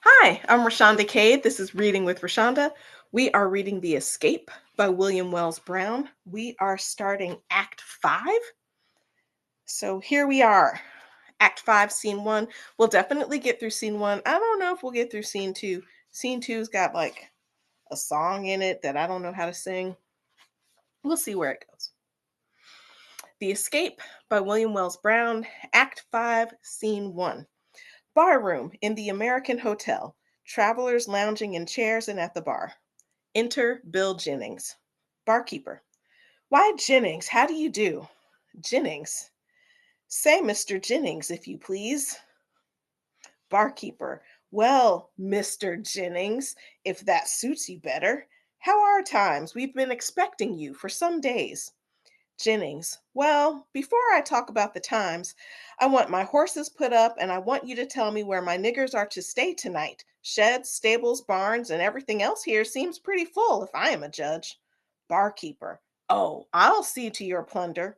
Hi, I'm Rashonda Cade. This is Reading with Rashonda. We are reading The Escape by William Wells Brown. We are starting Act 5. So here we are. Act 5, Scene 1. We'll definitely get through Scene 1. I don't know if we'll get through Scene 2. Scene 2's got like a song in it that I don't know how to sing. We'll see where it goes. The Escape by William Wells Brown. Act 5, Scene 1. Barroom in the American Hotel. Travelers lounging in chairs and at the bar. Enter Bill Jennings. Barkeeper. Why, Jennings, how do you do? Jennings. Say, Mr. Jennings, if you please. Barkeeper. Well, Mr. Jennings, if that suits you better. How are times? We've been expecting you for some days. Jennings. Well, before I talk about the times, I want my horses put up and I want you to tell me where my niggers are to stay tonight. Sheds, stables, barns, and everything else here seems pretty full if I am a judge. Barkeeper. Oh, I'll see to your plunder.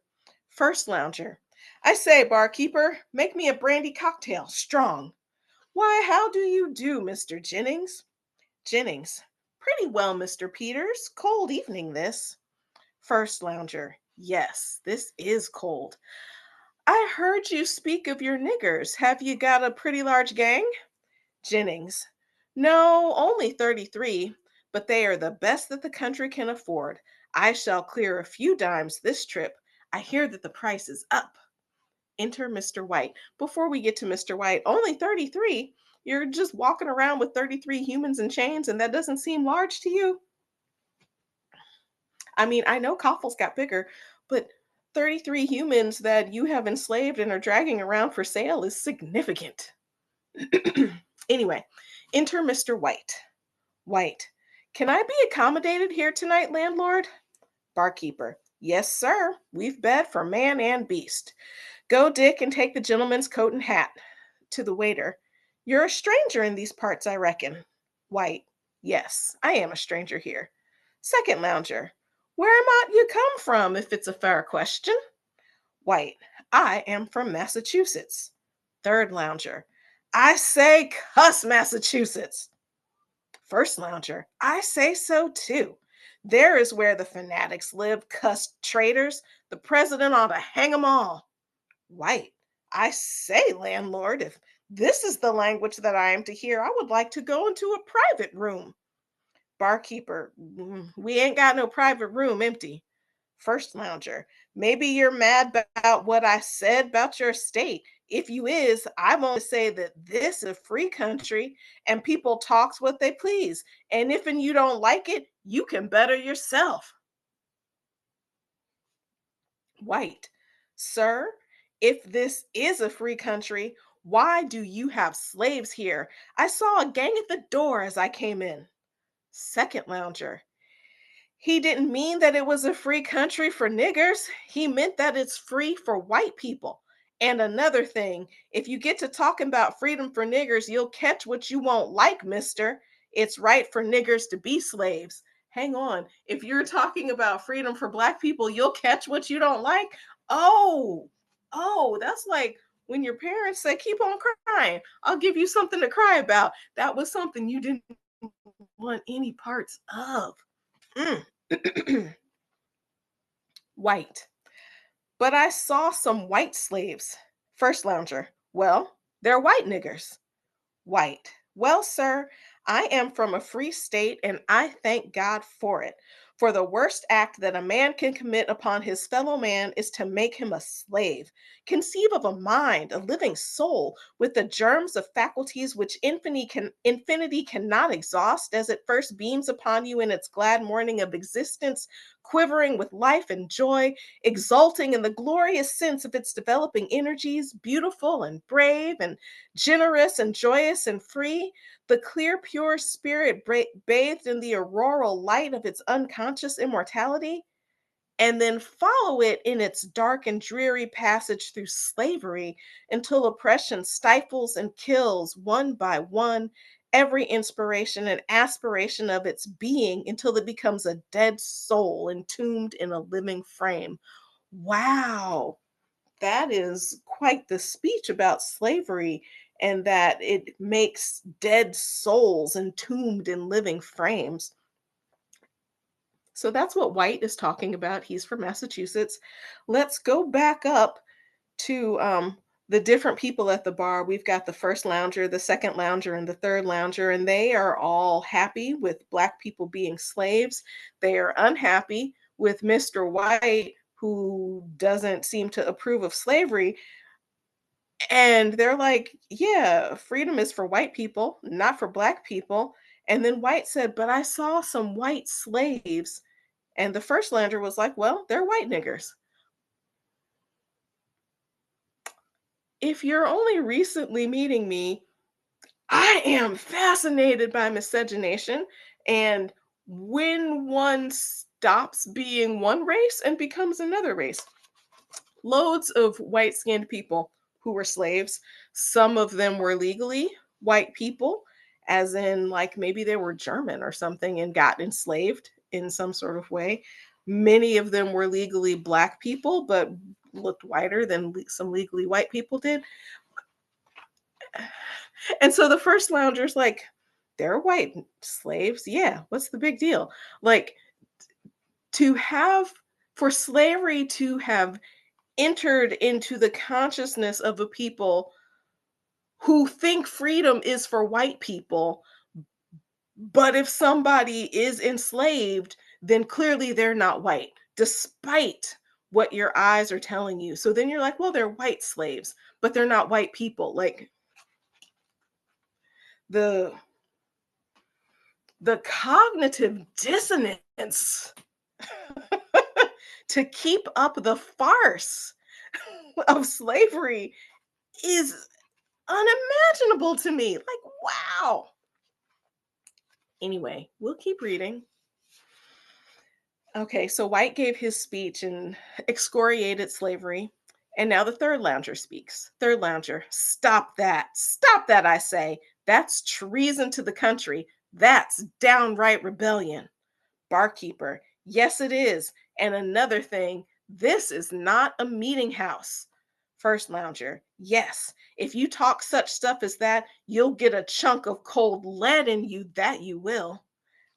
First lounger. I say, barkeeper, make me a brandy cocktail, strong. Why, how do you do, Mr. Jennings? Jennings. Pretty well, Mr. Peters. Cold evening this. First lounger. Yes, this is cold. I heard you speak of your niggers. Have you got a pretty large gang? Jennings. No, only 33, but they are the best that the country can afford. I shall clear a few dimes this trip. I hear that the price is up. Enter Mr. White. Before we get to Mr. White, only 33? You're just walking around with 33 humans in chains, and that doesn't seem large to you? I mean, I know Koffels got bigger, but 33 humans that you have enslaved and are dragging around for sale is significant. Anyway, enter Mr. White. White. Can I be accommodated here tonight, landlord? Barkeeper. Yes, sir. We've bed for man and beast. Go, Dick, and take the gentleman's coat and hat. To the waiter. You're a stranger in these parts, I reckon. White. Yes, I am a stranger here. Second lounger. Where might you come from, if it's a fair question? White. I am from Massachusetts. Third lounger. I say, cuss Massachusetts. First lounger. I say so too. There is where the fanatics live, cussed traitors. The president ought to hang 'em all. White. I say, landlord, if this is the language that I am to hear, I would like to go into a private room. Barkeeper. We ain't got no private room, empty. First lounger. Maybe you're mad about what I said about your state. If you is, I'm only say that this is a free country and people talks what they please. And if and you don't like it, you can better yourself. White. Sir, if this is a free country, why do you have slaves here? I saw a gang at the door as I came in. Second lounger. He didn't mean that it was a free country for niggers. He meant that it's free for white people. And another thing, if you get to talking about freedom for niggers, you'll catch what you won't like, mister. It's right for niggers to be slaves. Hang on. If you're talking about freedom for black people, you'll catch what you don't like. Oh, that's like when your parents say, keep on crying. I'll give you something to cry about. That was something you didn't want any parts of. Mm. White. But I saw some white slaves. First lounger. Well, they're white niggers. White. Well, sir, I am from a free state and I thank God for it. For the worst act that a man can commit upon his fellow man is to make him a slave. Conceive of a mind, a living soul, with the germs of faculties which infinity cannot exhaust, as it first beams upon you in its glad morning of existence, quivering with life and joy, exulting in the glorious sense of its developing energies, beautiful and brave and generous and joyous and free, the clear, pure spirit bathed in the auroral light of its unconscious immortality, and then follow it in its dark and dreary passage through slavery until oppression stifles and kills one by one every inspiration and aspiration of its being until it becomes a dead soul entombed in a living frame. Wow. That is quite the speech about slavery and that it makes dead souls entombed in living frames. So that's what White is talking about. He's from Massachusetts. Let's go back up to the different people at the bar. We've got the first lounger, the second lounger, and the third lounger, and they are all happy with Black people being slaves. They are unhappy with Mr. White, who doesn't seem to approve of slavery. And they're like, yeah, freedom is for white people, not for Black people. And then White said, but I saw some white slaves. And the first lander was like, well, they're white niggers. If you're only recently meeting me, I am fascinated by miscegenation and when one stops being one race and becomes another race. Loads of white skinned people who were slaves, some of them were legally white people, as in, like, maybe they were German or something and got enslaved in some sort of way. Many of them were legally Black people, but looked whiter than some legally white people did. And so the first lounger's like, they're white slaves. Yeah, what's the big deal? Like, to have, for slavery to have entered into the consciousness of a people who think freedom is for white people, but if somebody is enslaved, then clearly they're not white, despite what your eyes are telling you. So then you're like, well, they're white slaves, but they're not white people. Like, the the cognitive dissonance to keep up the farce of slavery is unimaginable to me. Like, wow. Anyway, we'll keep reading. Okay, so White gave his speech and excoriated slavery. And now the third lounger speaks. Third lounger, stop that. Stop that, I say. That's treason to the country. That's downright rebellion. Barkeeper, yes, it is. And another thing, this is not a meeting house. First lounger, yes. If you talk such stuff as that, you'll get a chunk of cold lead in you, that you will.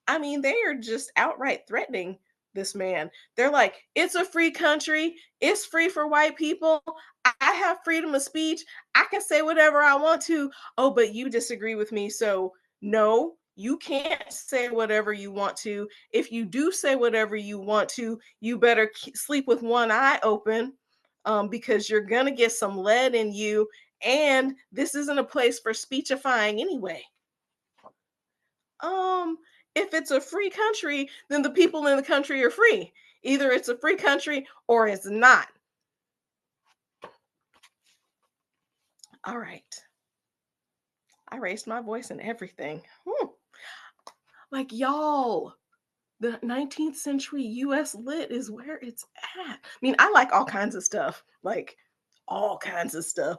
I mean, they are just outright threatening this man. They're like, it's a free country. It's free for white people. I have freedom of speech. I can say whatever I want to. Oh, but you disagree with me. So, no, you can't say whatever you want to. If you do say whatever you want to, you better sleep with one eye open, because you're going to get some lead in you. And this isn't a place for speechifying anyway. Um, if it's a free country, then the people in the country are free. Either it's a free country or it's not. All right. I raised my voice and everything. Like, y'all, the 19th century US lit is where it's at. I mean, I like all kinds of stuff, like all kinds of stuff,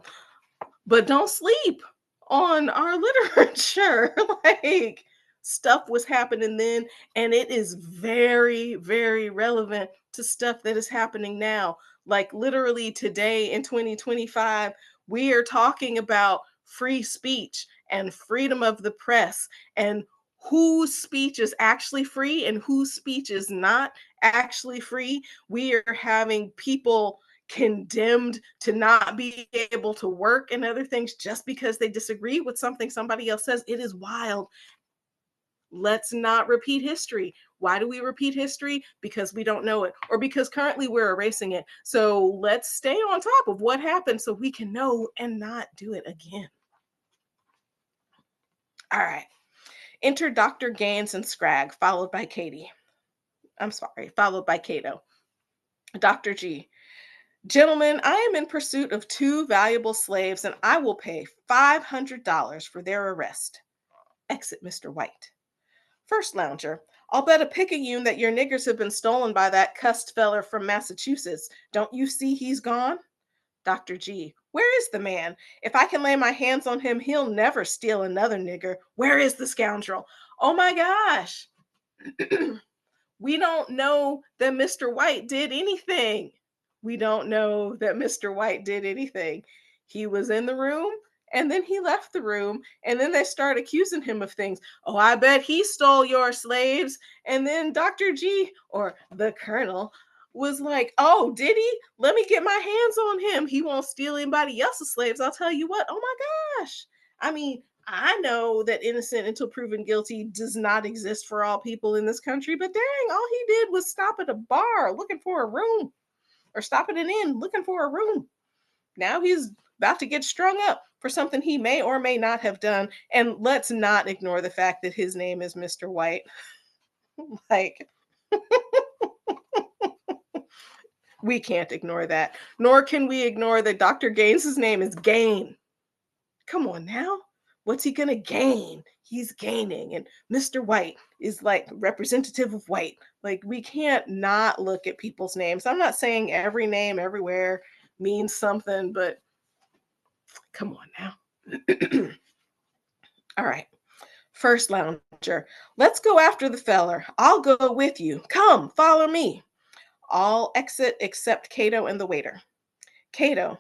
but don't sleep on our literature. Like, stuff was happening then, and it is very, very relevant to stuff that is happening now. Like, literally today in 2025, we are talking about free speech and freedom of the press and whose speech is actually free and whose speech is not actually free. We are having people condemned to not be able to work and other things just because they disagree with something somebody else says. It is wild. Let's not repeat history. Why do we repeat history? Because we don't know it, or because currently we're erasing it. So let's stay on top of what happened so we can know and not do it again. All right. Enter Dr. Gaines and Scragg, followed by Katie. I'm sorry, followed by Cato. Dr. G. Gentlemen, I am in pursuit of two valuable slaves, and I will pay $500 for their arrest. Exit Mr. White. First lounger, I'll bet a picayune that your niggers have been stolen by that cussed feller from Massachusetts. Don't you see he's gone? Dr. G, where is the man? If I can lay my hands on him, he'll never steal another nigger. Where is the scoundrel? Oh my gosh. We don't know that Mr. White did anything. We don't know that Mr. White did anything. He was in the room and then he left the room and then they start accusing him of things. Oh, I bet he stole your slaves. And then Dr. G or the Colonel was like, "Oh, did he? Let me get my hands on him. He won't steal anybody else's slaves. I'll tell you what. Oh my gosh." I mean, I know that innocent until proven guilty does not exist for all people in this country, but dang, all he did was stop at a bar looking for a room or stop at an inn looking for a room. Now he's about to get strung up for something he may or may not have done. And let's not ignore the fact that his name is Mr. White. Like, we can't ignore that. Nor can we ignore that Dr. Gaines's name is Gain. Come on now. What's he going to gain? He's gaining. And Mr. White is like representative of white. Like, we can't not look at people's names. I'm not saying every name everywhere means something, but come on now. All right. First lounger. Let's go after the feller. I'll go with you. Come, follow me. All exit except Cato and the waiter. Cato,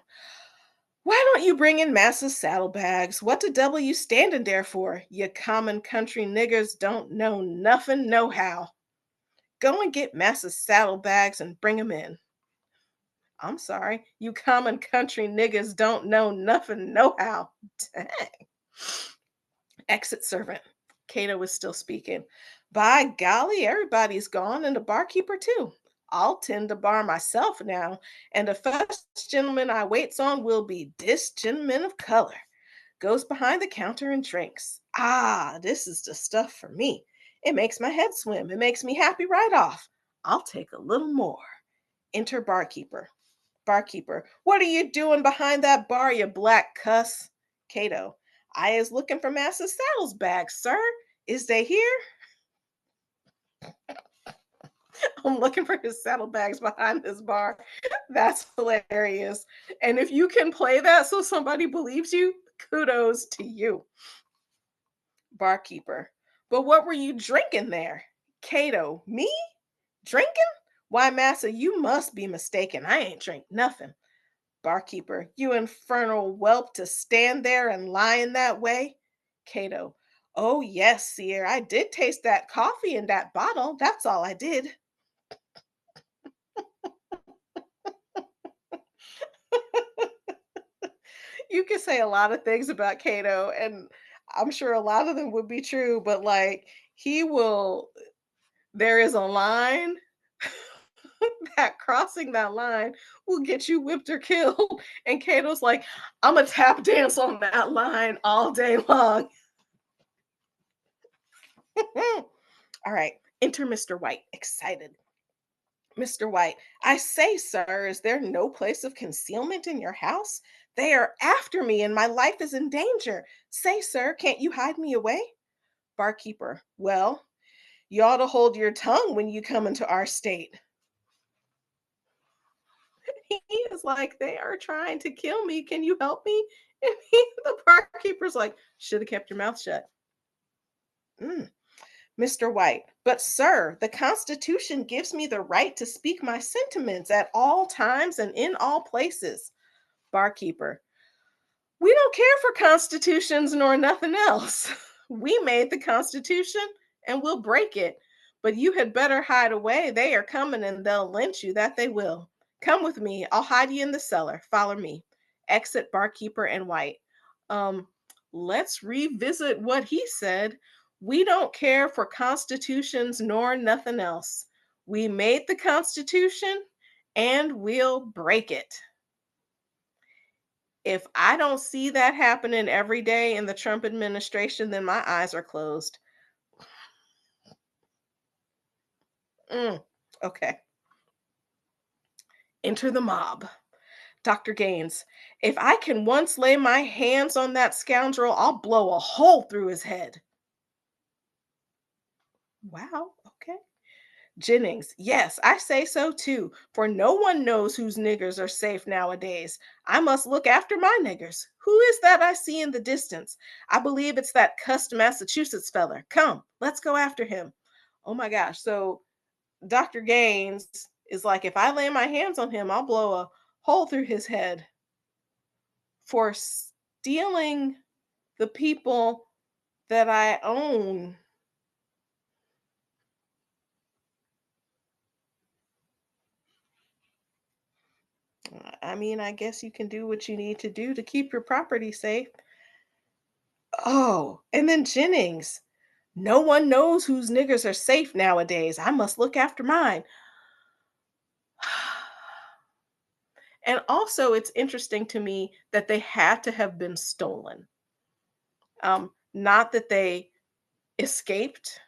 why don't you bring in Massa's saddlebags? What the devil you standing there for? You common country niggers don't know nothing nohow. Go and get Massa's saddlebags and bring 'em in. I'm sorry, you common country niggers don't know nothing nohow. Dang. Exit servant. Cato was still speaking. By golly, everybody's gone, and the barkeeper too. I'll tend the bar myself now, and the first gentleman I waits on will be this gentleman of color. Goes behind the counter and drinks. Ah, this is the stuff for me. It makes my head swim. It makes me happy right off. I'll take a little more. Enter barkeeper. Barkeeper, what are you doing behind that bar, you black cuss? Cato, I is looking for Master Saddle's bag, sir. Is they here? I'm looking for his saddlebags behind this bar. That's hilarious. And if you can play that so somebody believes you, kudos to you. Barkeeper, but what were you drinking there? Cato, me? Drinking? Why, massa, you must be mistaken. I ain't drink nothing. Barkeeper, you infernal whelp to stand there and lie in that way. Cato, oh yes, seer, I did taste that coffee in that bottle. That's all I did. You can say a lot of things about Cato, and I'm sure a lot of them would be true, but like he will, there is a line that crossing that line will get you whipped or killed. And Cato's like, I'm a tap dance on that line all day long. All right, enter Mr. White, excited. Mr. White, I say, sir, is there no place of concealment in your house? They are after me and my life is in danger. Say, sir, can't you hide me away? Barkeeper, well, you ought to hold your tongue when you come into our state. He is like, they are trying to kill me. Can you help me? And the barkeeper's like, should have kept your mouth shut. Mr. White, but sir, the Constitution gives me the right to speak my sentiments at all times and in all places. Barkeeper, we don't care for constitutions nor nothing else. We made the Constitution and we'll break it. But you had better hide away. They are coming and they'll lynch you, that they will. Come with me. I'll hide you in the cellar. Follow me. Exit barkeeper and White. Um, let's revisit what he said. We don't care for constitutions nor nothing else. We made the Constitution and we'll break it. If I don't see that happening every day in the Trump administration, then my eyes are closed. Okay. Enter the mob. Dr. Gaines, if I can once lay my hands on that scoundrel, I'll blow a hole through his head. Wow. Okay. Jennings, yes, I say so too, for no one knows whose niggers are safe nowadays. I must look after my niggers. Who is that I see in the distance? I believe it's that cussed Massachusetts feller. Come, let's go after him. Oh my gosh. So Dr. Gaines is like, if I lay my hands on him, I'll blow a hole through his head for stealing the people that I own. I mean, I guess you can do what you need to do to keep your property safe. Oh, and then Jennings. No one knows whose niggers are safe nowadays. I must look after mine. And also, it's interesting to me that they had to have been stolen. Not that they escaped,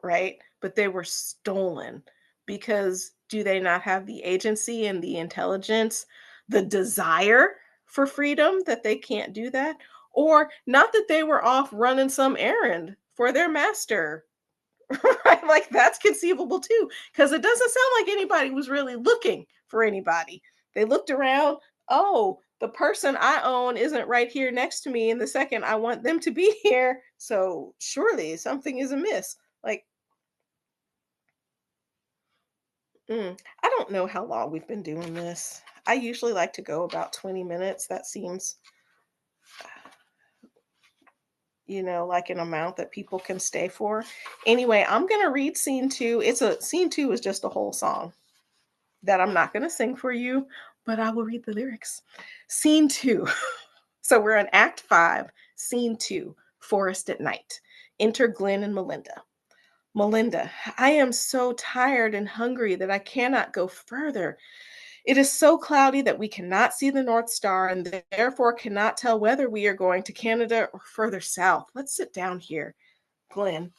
right? But they were stolen because do they not have the agency and the intelligence, the desire for freedom that they can't do that? Or not that they were off running some errand for their master, right? Like that's conceivable too, because it doesn't sound like anybody was really looking for anybody. They looked around, oh, the person I own isn't right here next to me. And the second I want them to be here. So surely something is amiss. Like, I don't know how long we've been doing this. I usually like to go about 20 minutes. That seems, like an amount that people can stay for. Anyway, I'm going to read scene two. Scene two is just a whole song that I'm not going to sing for you, but I will read the lyrics. Scene two. So we're in Act 5, Scene 2, Forest at Night. Enter Glenn and Melinda. Melinda, I am so tired and hungry that I cannot go further. It is so cloudy that we cannot see the North Star and therefore cannot tell whether we are going to Canada or further south. Let's sit down here. Glenn,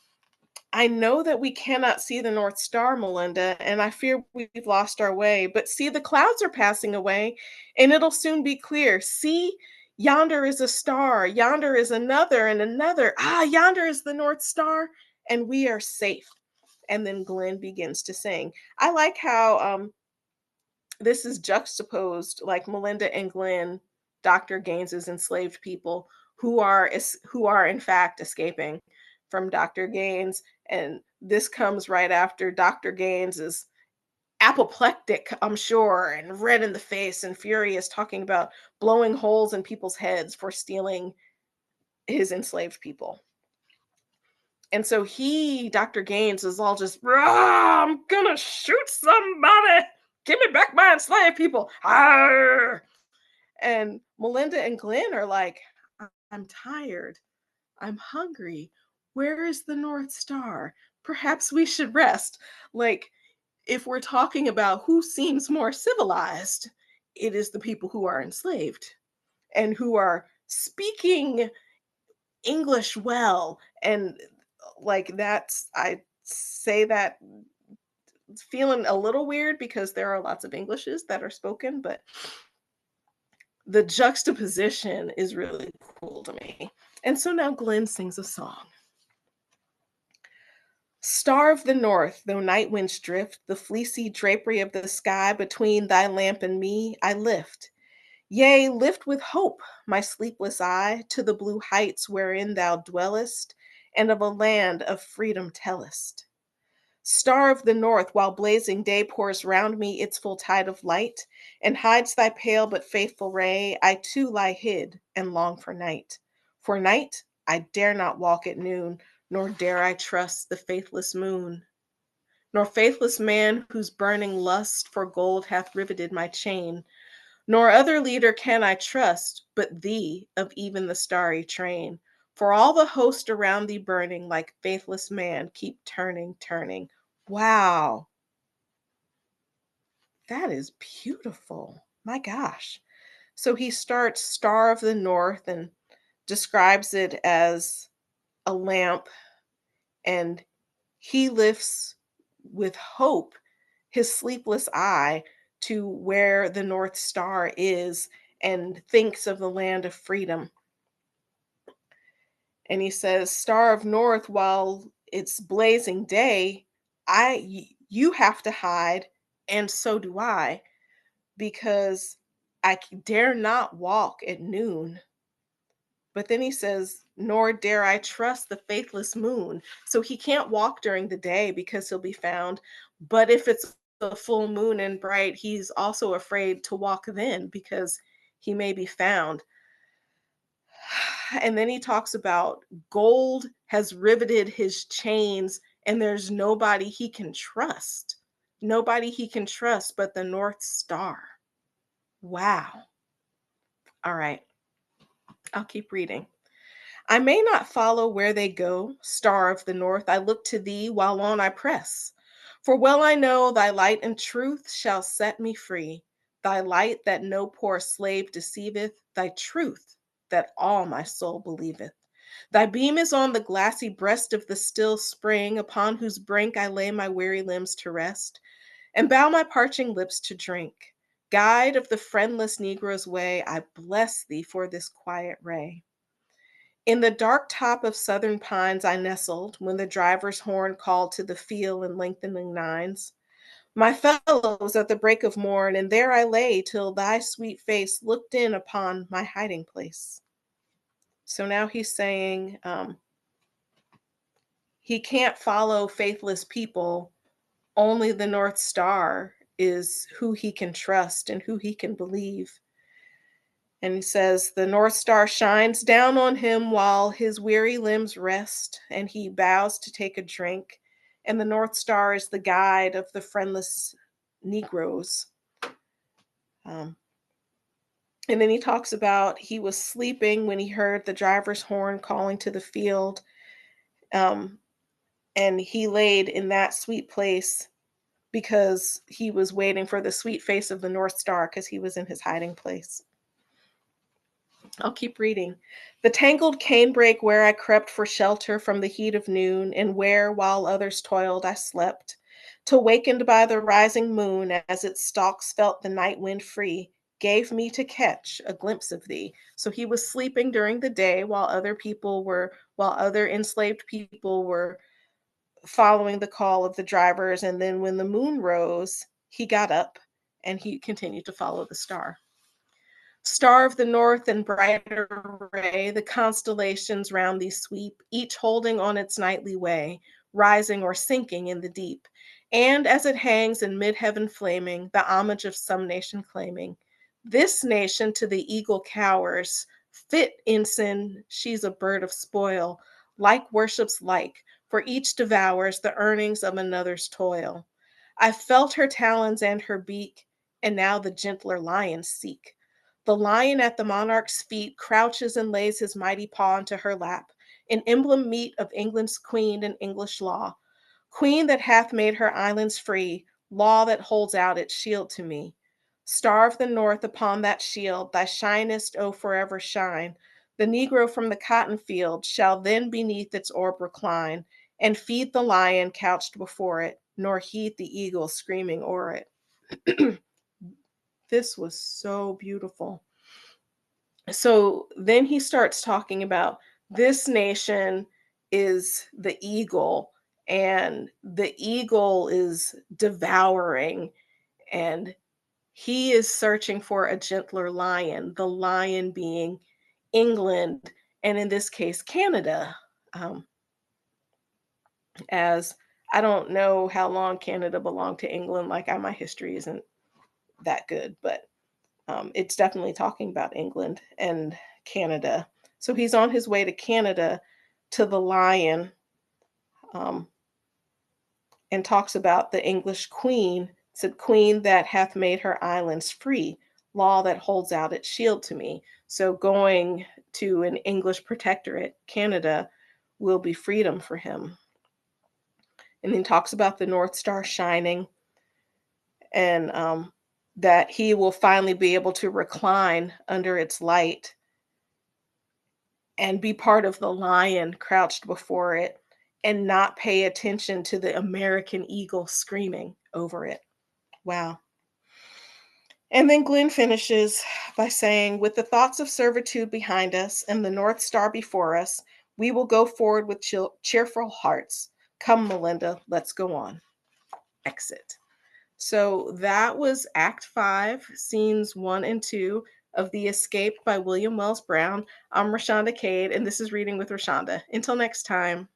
I know that we cannot see the North Star, Melinda, and I fear we've lost our way. But see, the clouds are passing away, and it'll soon be clear. See, yonder is a star, yonder is another, and another. Ah, yonder is the North Star, and we are safe. And then Glenn begins to sing. I like how this is juxtaposed, like Melinda and Glenn, Dr. Gaines's enslaved people who are in fact escaping from Dr. Gaines, and this comes right after Dr. Gaines is apoplectic, I'm sure, and red in the face and furious, talking about blowing holes in people's heads for stealing his enslaved people. And so Dr. Gaines, is all just, I'm gonna shoot somebody. Give me back my enslaved people. Arr! And Melinda and Glenn are like, I'm tired. I'm hungry. Where is the North Star? Perhaps we should rest. Like, if we're talking about who seems more civilized, it is the people who are enslaved and who are speaking English well. And like I say that feeling a little weird because there are lots of Englishes that are spoken, but the juxtaposition is really cool to me. And so now Glenn sings a song. Star of the north, though night winds drift, the fleecy drapery of the sky between thy lamp and me, I lift. Yea, lift with hope my sleepless eye to the blue heights wherein thou dwellest, and of a land of freedom tellest. Star of the north, while blazing day pours round me its full tide of light, and hides thy pale but faithful ray, I too lie hid and long for night. For night I dare not walk at noon, nor dare I trust the faithless moon, nor faithless man whose burning lust for gold hath riveted my chain, nor other leader can I trust but thee of even the starry train. For all the host around thee burning like faithless man keep turning, turning. Wow, that is beautiful. My gosh. So he starts Star of the North and describes it as a lamp, and he lifts with hope his sleepless eye to where the North Star is and thinks of the land of freedom. And he says, Star of North, while it's blazing day, you have to hide, and so do I, because dare not walk at noon. But then he says, nor dare I trust the faithless moon. So he can't walk during the day because he'll be found. But if it's the full moon and bright, he's also afraid to walk then because he may be found. And then he talks about gold has riveted his chains and there's nobody he can trust. Nobody he can trust but the North Star. Wow. All right. I'll keep reading. I may not follow where they go, star of the north. I look to thee while on I press. For well I know thy light and truth shall set me free. Thy light that no poor slave deceiveth, thy truth that all my soul believeth. Thy beam is on the glassy breast of the still spring, upon whose brink I lay my weary limbs to rest, and bow my parching lips to drink. Guide of the friendless Negro's way, I bless thee for this quiet ray. In the dark top of southern pines I nestled when the driver's horn called to the field in lengthening nines. My fellows at the break of morn, and there I lay till thy sweet face looked in upon my hiding place. So now he's saying he can't follow faithless people. Only the North Star is who he can trust and who he can believe. And he says, the North Star shines down on him while his weary limbs rest, and he bows to take a drink. And the North Star is the guide of the friendless Negroes. Um, and then he talks about he was sleeping when he heard the driver's horn calling to the field. Um, and he laid in that sweet place because he was waiting for the sweet face of the North Star because he was in his hiding place. I'll keep reading. The tangled canebrake where I crept for shelter from the heat of noon, and where, while others toiled, I slept, till wakened by the rising moon, as its stalks felt the night wind free, gave me to catch a glimpse of thee. So he was sleeping during the day while other enslaved people were following the call of the drivers. And then when the moon rose, he got up and he continued to follow the star. Star of the north and brighter ray, the constellations round thee sweep, each holding on its nightly way, rising or sinking in the deep. And as it hangs in mid heaven flaming, the homage of some nation claiming, this nation to the eagle cowers, fit ensign, she's a bird of spoil, like worships like, for each devours the earnings of another's toil. I felt her talons and her beak, and now the gentler lions seek. The lion at the monarch's feet crouches and lays his mighty paw into her lap, an emblem meet of England's queen and English law. Queen that hath made her islands free, law that holds out its shield to me. Star of the north, upon that shield, thy shinest, oh, forever shine. The Negro from the cotton field shall then beneath its orb recline, and feed the lion couched before it, nor heed the eagle screaming o'er it. This was so beautiful. So then he starts talking about this nation is the eagle, and the eagle is devouring, and he is searching for a gentler lion, the lion being England, and in this case, Canada. Um, as I don't know how long Canada belonged to England, like my history isn't that good, but it's definitely talking about England and Canada. So he's on his way to Canada to the lion, um, and talks about the English queen. Said, queen that hath made her islands free, law that holds out its shield to me. So going to an English protectorate, Canada, will be freedom for him. And then talks about the North Star shining, and that he will finally be able to recline under its light and be part of the lion crouched before it and not pay attention to the American eagle screaming over it. Wow. And then Glenn finishes by saying, with the thoughts of servitude behind us and the North Star before us, we will go forward with cheerful hearts. Come, Melinda, let's go on. Exit. So that was Act 5, Scenes 1 and 2 of The Escape by William Wells Brown. I'm Rashonda Cade, and this is Reading with Rashonda. Until next time.